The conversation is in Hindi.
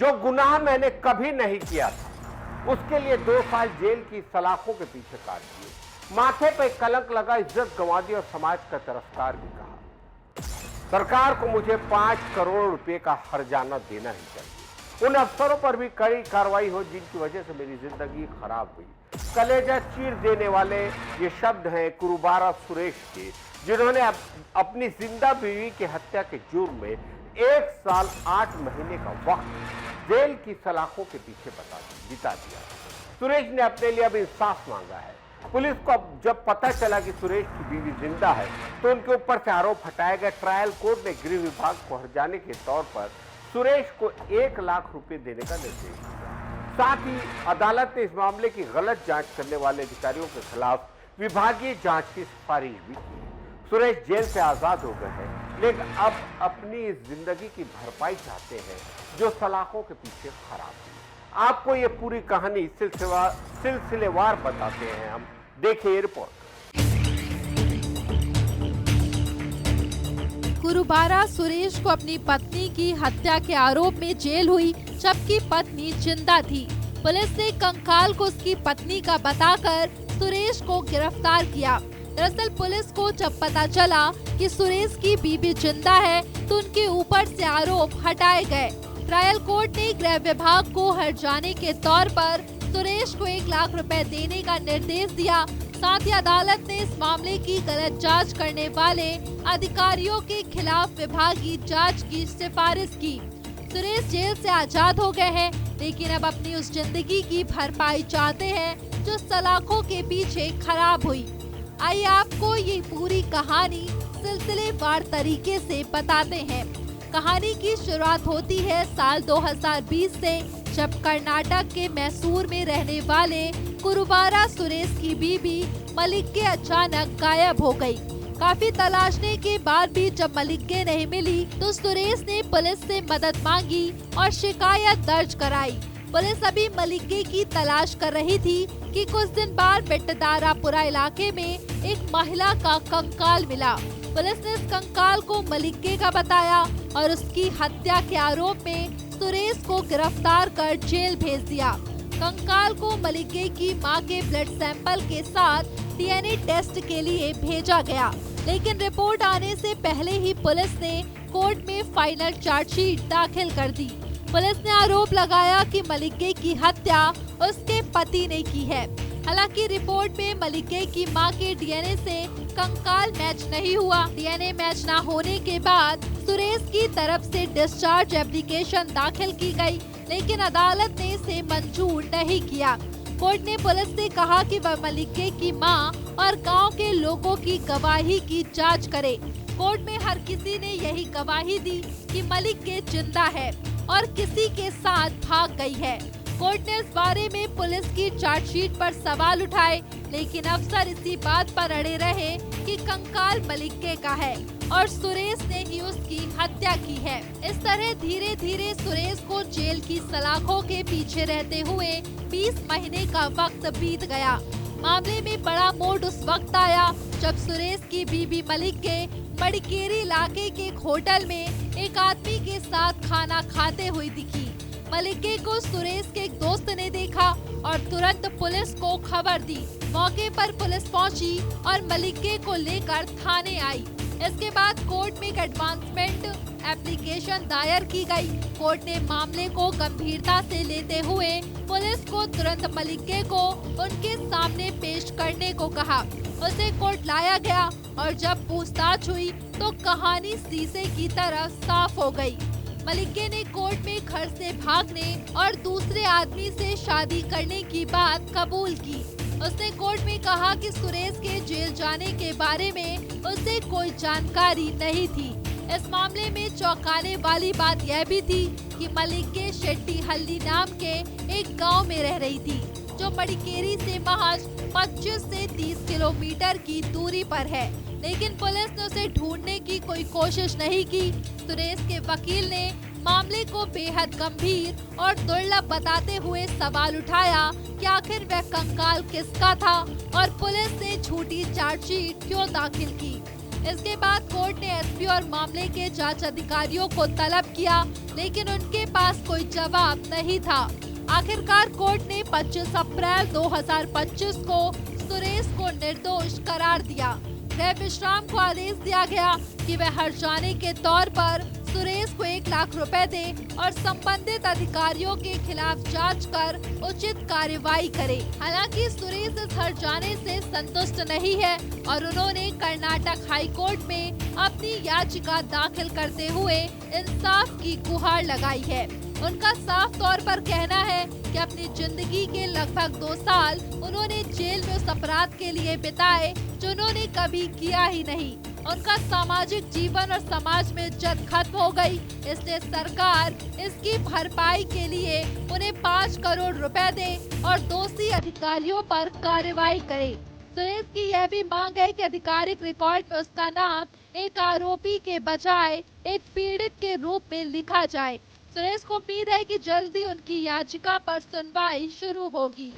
जो गुनाह मैंने कभी नहीं किया था, उसके लिए 2 साल जेल की सलाखों के पीछे काट दिए। माथे पे कलंक लगा, इज्जत गंवा दी और समाज का तिरस्कार भी कहा। सरकार को मुझे 5 करोड़ रुपए का हर्जाना देना ही चाहिए। उन अफसरों पर भी कड़ी कार्रवाई हो जिनकी वजह से मेरी जिंदगी खराब हुई। कलेजा चीर देने वाले ये शब्द हैं कुरुबारा सुरेश के, जिन्होंने अपनी जिंदा बीवी की हत्या के जुर्म में 1 साल 8 महीने का वक्त जेल की सलाखों के पीछे बिता दिया। सुरेश ने अपने लिए अब इंसाफ मांगा है। पुलिस को अब जब पता चला कि सुरेश की बीवी जिंदा है तो उनके ऊपर से आरोप हटाया गया। ट्रायल कोर्ट ने गृह विभाग को हर्जाने के तौर पर सुरेश को 1 लाख रुपए देने का निर्देश दिया। साथ ही अदालत ने इस मामले की गलत जांच करने वाले अधिकारियों के खिलाफ विभागीय जांच की सिफारिश भी की। सुरेश जेल से आजाद हो गए हैं, लेकिन अब अपनी इस जिंदगी की भरपाई चाहते हैं जो सलाखों के पीछे खराब हुई। आपको ये पूरी कहानी सिलसिलेवार बताते हैं हम। देखिए रिपोर्ट। कुरुबारा सुरेश को अपनी पत्नी की हत्या के आरोप में जेल हुई, जबकि पत्नी जिंदा थी। पुलिस ने कंकाल को उसकी पत्नी का बताकर सुरेश को गिरफ्तार किया। दरअसल पुलिस को जब पता चला कि सुरेश की बीवी जिंदा है तो उनके ऊपर से आरोप हटाए गए। ट्रायल कोर्ट ने गृह विभाग को हर्जाने के तौर पर सुरेश को 1 लाख रुपए देने का निर्देश दिया। साथ ही अदालत ने इस मामले की गलत जांच करने वाले अधिकारियों के खिलाफ विभागीय जांच की सिफारिश की। सुरेश जेल से आजाद हो गए हैं, लेकिन अब अपनी उस जिंदगी की भरपाई चाहते हैं जो सलाखों के पीछे खराब हुई। आइए आपको ये पूरी कहानी सिलसिलेवार तरीके से बताते हैं। कहानी की शुरुआत होती है साल 2020 से, जब कर्नाटक के मैसूर में रहने वाले कुरुबारा सुरेश की बीवी मलिक्के अचानक गायब हो गई। काफी तलाशने के बाद भी जब मलिक्के नहीं मिली तो सुरेश ने पुलिस से मदद मांगी और शिकायत दर्ज कराई। पुलिस अभी मलिक्के की तलाश कर रही थी कि कुछ दिन बाद बेटदारापुरा इलाके में एक महिला का कंकाल मिला। पुलिस ने इस कंकाल को मलिक्के का बताया और उसकी हत्या के आरोप में सुरेश को गिरफ्तार कर जेल भेज दिया। कंकाल को मलिक्के की मां के ब्लड सैंपल के साथ डीएनए टेस्ट के लिए भेजा गया, लेकिन रिपोर्ट आने से पहले ही पुलिस ने कोर्ट में फाइनल चार्जशीट दाखिल कर दी। पुलिस ने आरोप लगाया कि मलिक्के की हत्या उसके पति ने की है। हालांकि रिपोर्ट में मलिक्के की मां के डीएनए से कंकाल मैच नहीं हुआ। डीएनए मैच न होने के बाद सुरेश की तरफ से डिस्चार्ज एप्लीकेशन दाखिल की गई, लेकिन अदालत ने इसे मंजूर नहीं किया। कोर्ट ने पुलिस से कहा कि वह मलिक्के की मां और गांव के लोगों की गवाही की जांच करे। कोर्ट में हर किसी ने यही गवाही दी कि मलिक्के जिंदा है और किसी के साथ भाग गई है। कोर्ट ने इस बारे में पुलिस की चार्जशीट पर सवाल उठाए, लेकिन अफसर इसी बात पर अड़े रहे कि कंकाल मलिक्के का है और सुरेश ने ही उसकी हत्या की है। इस तरह धीरे धीरे सुरेश को जेल की सलाखों के पीछे रहते हुए 20 महीने का वक्त बीत गया। मामले में बड़ा मोड़ उस वक्त आया जब सुरेश की बीवी मलिक्के मडिकेरी इलाके के एक होटल में एक आदमी के साथ खाना खाते हुए दिखी। मलिक्के को सुरेश के एक दोस्त ने देखा और तुरंत पुलिस को खबर दी। मौके पर पुलिस पहुंची और मलिक्के को लेकर थाने आई। इसके बाद कोर्ट में एक एडवांसमेंट एप्लीकेशन दायर की गई। कोर्ट ने मामले को गंभीरता से लेते हुए पुलिस को तुरंत मलिक्के को उनके सामने पेश करने को कहा। उसे कोर्ट लाया गया और जब पूछताछ हुई तो कहानी शीशे की तरह साफ हो गई। मलिक्के ने कोर्ट में घर से भागने और दूसरे आदमी से शादी करने की बात कबूल की। उसने कोर्ट में कहा कि सुरेश के जेल जाने के बारे में उसे कोई जानकारी नहीं थी। इस मामले में चौंकाने वाली बात यह भी थी कि मलिक्के शेट्टीहल्ली नाम के एक गांव में रह रही थी, जो मडिकेरी से महज 25 से 30 किलोमीटर की दूरी पर है, लेकिन पुलिस ने उसे ढूंढने की कोई कोशिश नहीं की। सुरेश के वकील ने मामले को बेहद गंभीर और दुर्लभ बताते हुए सवाल उठाया कि आखिर वह कंकाल किसका था और पुलिस ने झूठी चार्जशीट क्यों दाखिल की। इसके बाद कोर्ट ने एसपी और मामले के जांच अधिकारियों को तलब किया, लेकिन उनके पास कोई जवाब नहीं था। आखिरकार कोर्ट ने 25 अप्रैल 2025 को सुरेश को निर्दोष करार दिया। गृह विश्राम को आदेश दिया गया कि वह हर्जाने के तौर पर सुरेश को 1 लाख रुपए दे और संबंधित अधिकारियों के खिलाफ जांच कर उचित कार्रवाई करे। हालांकि सुरेश इस हर्जाने से संतुष्ट नहीं है और उन्होंने कर्नाटक हाई कोर्ट में अपनी याचिका दाखिल करते हुए इंसाफ की गुहार लगाई है। उनका साफ तौर पर कहना है कि अपनी जिंदगी के लगभग 2 साल उन्होंने जेल में उस अपराध के लिए बिताए जो उन्होंने कभी किया ही नहीं। उनका सामाजिक जीवन और समाज में इज्जत खत्म हो गई, इसलिए सरकार इसकी भरपाई के लिए उन्हें 5 करोड़ रुपए दे और दोषी अधिकारियों पर कार्रवाई करे। सुरेश की यह भी मांग है कि आधिकारिक रिकॉर्ड में उसका नाम एक आरोपी के बजाय एक पीड़ित के रूप में लिखा जाए। सुरेश को उम्मीद है कि जल्दी उनकी याचिका पर सुनवाई शुरू होगी।